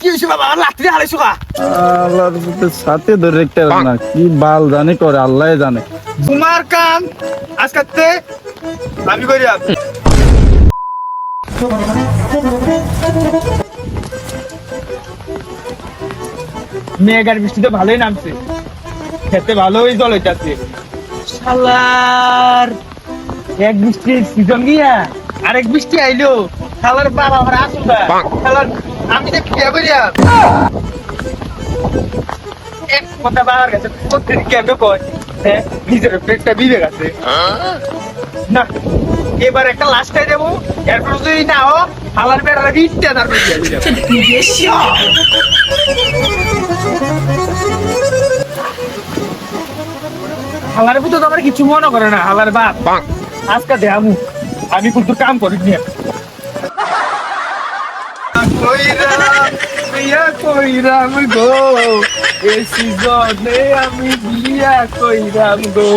কি হইছে বাবা লাত্রি হালাইছো কা আল্লাহর সাথে ধরে রাখতে পারে না কি বাল জানে করে আল্লাহই জানে। তোমার কাম আজকাতে আমি করিয়া মেঘার বৃষ্টিতে ভালোই নামছে, খেতে ভালোই জল হইতাছে। শালার এক বৃষ্টির সিজন গিয়া আরেক বৃষ্টি আইলো, শালার বাবা আমার আসুদা শালার আমি যে কি করিয়া এক কথা বাবার কাছে প্রত্যেক কেমন কয় হ্যাঁ নিজের একটা বিবেক আছে না। এবার একটা লাস্টে দেবো, এরপর যদি না হোক হালার বেড়ার বিটটা তারপর হালার ভিতর তো আমার কিছু মনে করে না। হালার বাপ আজকে দেখামু আমি কিন্তু কাম করি নিয়ে কইরাম গো এই সিজনে আমি বিয়া কইরাম গো।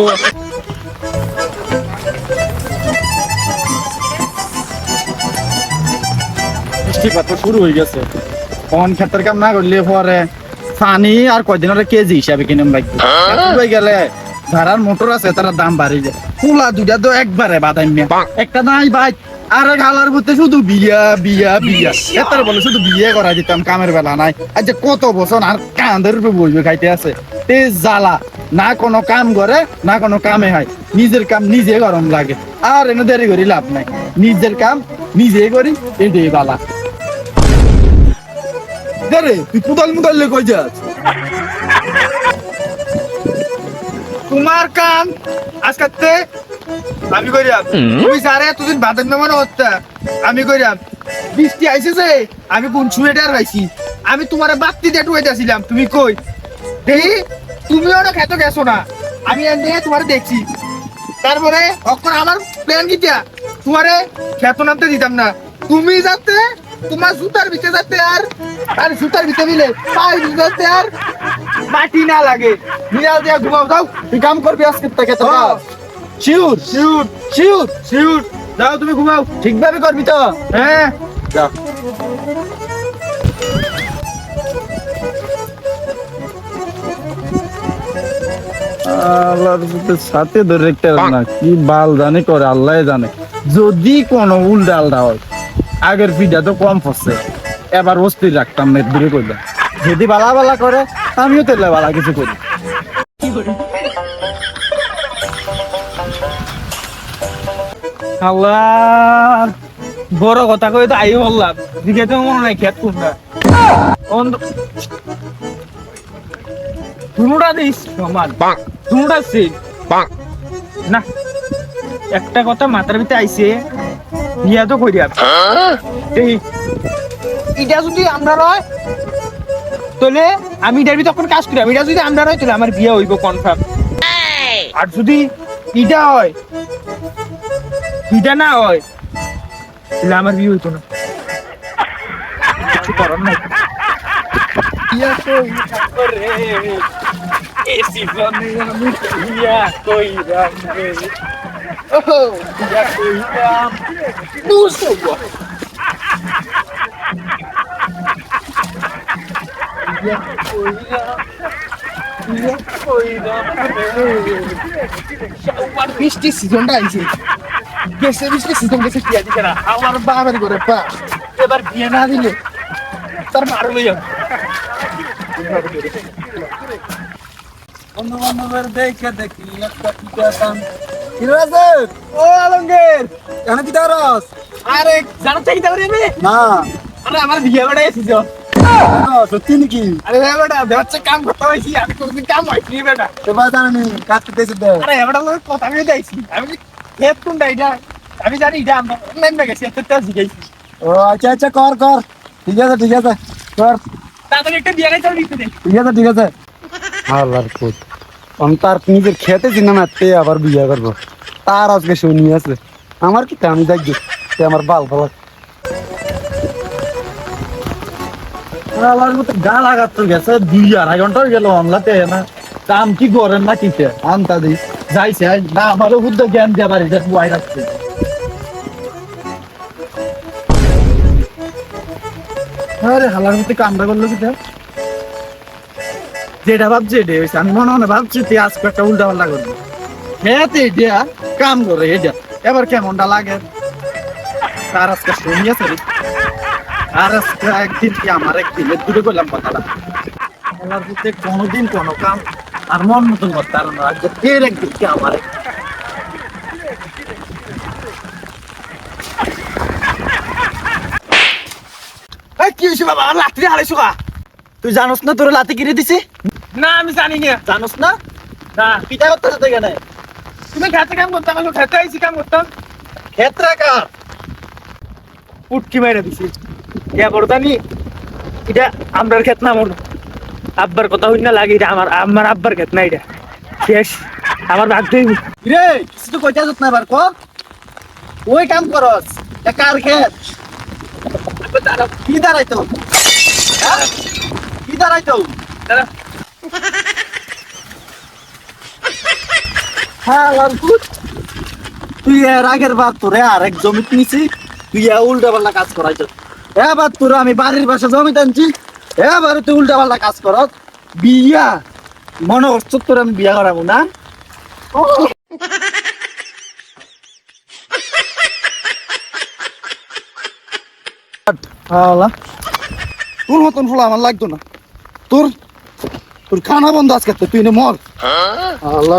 বৃষ্টিপাত শুরু হয়ে গেছে, কোন ক্ষেতের কাম না করলে পরে পানি আর কয়দিনের কেজি হিসাবে কিনে লাগবে। হয়ে গেলে যারার মোটর আছে তারা দাম বাড়িয়ে যায়। কুলা দুইটা তো একবারে বাদাম একটা নাই ভাই, আর গালার মধ্যে শুধু বিয়া বিয়া বিয়া এটার বলে শুধু বিয়ে করা দিতাম, কামের বেলা নাই। আজ কত বছর আর কাঁধের উপর বইবে খাইতে আছে তেজ জ্বালা, না কোনো কাম করে না কোনো কামে হয়, নিজের কাম নিজে গরম লাগে। আর এনে দেরি করি লাভ নাই, নিজের কাম নিজে করি এটাই বালা। তুই কোদাল মুদাল কই যাস? তোমার কাম আজকাতে আমি করিয়াম, তুমি সারে এতদিন বাদাম মনে হচ্ছে আমি করিয়াম। বৃষ্টি আইছে যে আমি কোন সুয়েটার পাইছি, আমি তোমার বাতি দিয়ে টুয়েছিলাম, তুমি কই দেখি তুমিও না খেতে গেছো না, আমি এনে তোমার দেখছি। তারপরে এখন আমার প্ল্যান কিটা তোমারে খেত নামতে দিতাম না, তুমি যাতে তোমার জুতার ভিতরে যাতে আর জুতার ভিতরে মিলে পায়ের ভিতরে আর মাটি না লাগে, নিরাল দিয়া ঘুমাও যাও। তুই কাম করবি আজকে থেকে তো? শিউর শিউর শিউর শিউর যাও তুমি ঘুমাও। ঠিকভাবে করবি তো? হ্যাঁ যা। আল্লাহর সাথে ধরে রাখতে পারে না কি বাল জানে করে আল্লাহই জানে। যদি কোনো উল্টা আলটা হয়, আগের পিঠা তো কম পড়ছে, এবার অস্থির রাখতাম না দূরে করলাম। যদি বালা বালা করে আমিও তেলে বালা কিছু করি। আল্লাহ বড় কথা কই তো আই বললাম, দিকে তো মনে নাই খেত কোনটা দুটা দিস সমান দুটা সিল না। একটা কথা মাথার ভিতরে আইছে, বিয়া তো করিয়া এই এটা যদি আমরা নয় তাহলে আমি এটার ভিতরে তখন কাজ করি, এটা যদি আমরা নয় তাহলে আমার বিয়ে হইব কনফার্ম। আর যদি ইটা হয় ইটা না হয় তাহলে আমার বিয়ে হইতো না, কিছু করার নাই। বিয়া কইরা রে এই সিজনে আমি বিয়া কইরাম রে, ও বিয়া কইরাম দুসো বিয়া কইরাম বিয়া কইরাম রে। বৃষ্টি সিজনটা আইছে, গেছে বৃষ্টি সিজন গেছে, বিয়া দিছে না আমার বাবার ঘরে পা। এবার বিয়ে না দিলে তার মারো লইয়া বন্ধু বান্ধবের দেখে দেখি একটা পিটাতাম। ও আলমগীর কেন কি তারস? আরে জানো চাই তাহলে আমি না আরে আমার বিয়ে বেড়া এসেছ। সত্যি নাকি? আরে বেটা বেড়াচ্ছে কাম করতে হয়েছি, আমি কোনদিন কাম হয়েছি বেটা। এবার জানি কাজ করতেছি। আরে এবার লোক কথা আমি দিয়েছি, আমি হেড কোনটা এটা আমি জানি, এটা আমরা নেমে গেছি একটা শিখাইছি। ও আচ্ছা আচ্ছা, কর কর, ঠিক আছে ঠিক আছে, কর তাড়াতাড়ি একটা বিয়ে গাইতে দিতে দে। ঠিক আছে ঠিক আছে। আল্লাহর পুত তার নিজের খেতে চিনা না, তে আবার বিয়ে করবো, তার আজকে শুনি আছে। আমার কি আমি দেখবি আমার বাল ভালো গা লাগাত গেছে 2-2.5 ঘন্টা গেল অনলাতে না, কাম কি করেন না কি আনতা দিই যাইছে না, আমারও বুদ্ধ জ্ঞান দিয়ে বাড়ি বুয়াই রাখছে। আরে হালার মধ্যে কামড়া করলো কি যেটা ভাবছি এটা হয়েছে আমি মনে মনে ভাবছি তুই আজকে একটা উল্টা পাল্টা করবি খেতে এটা কাম করে এটা এবার কেমনটা লাগে তার আজকে শুনিয়েছে রে আর আজকে একদিন কি আমার একদিন দূরে করলাম কথাটা আমার ভিতরে কোনোদিন কোনো কাম আর মন মতন করতে পারো না আজকে ফের একদিন কি আমার কি হয়েছে বাবা আর লাঠি হারাইছো কা তুই জানোস না তোর লাঠি কিনে দিছি না আমি জানি না। জানোস না না পিঠা করতে যেতে কেন তুমি খেতে কাম করতাম, আমি খেতে আইছি কাম করতাম, ক্ষেত্রে কার পুটকি মেরে দিছি। ইয়া করতানি এটা আমরার ক্ষেত না, মনে আব্বার কথা হই না লাগে, এটা আমার আব্বার ক্ষেত না, এটা শেষ আমার ভাগ দেই। রে কিছু তো কইতা যত না বার ক ওই কাম করস এ কার ক্ষেত কি দাঁড়াইতো হ্যাঁ? কি দাঁড়াইতো হ্যাঁ লালপুত তুই এর আগের বার তোরে আরেক জমি কিনেছি তুই উল্টা পাল্টা কাজ করাইছ এবার তোর আমি বাড়ির পাশে জমি টানছি এবার তুই উল্টা পাল্টা কাজ কর বিয়া মনে করছ তোর আমি বিয়া করাবো না তোর মতন ফুল আমার লাগতো না তোর তোর খানা বন্ধ আজকে তুই মর আল্লাহ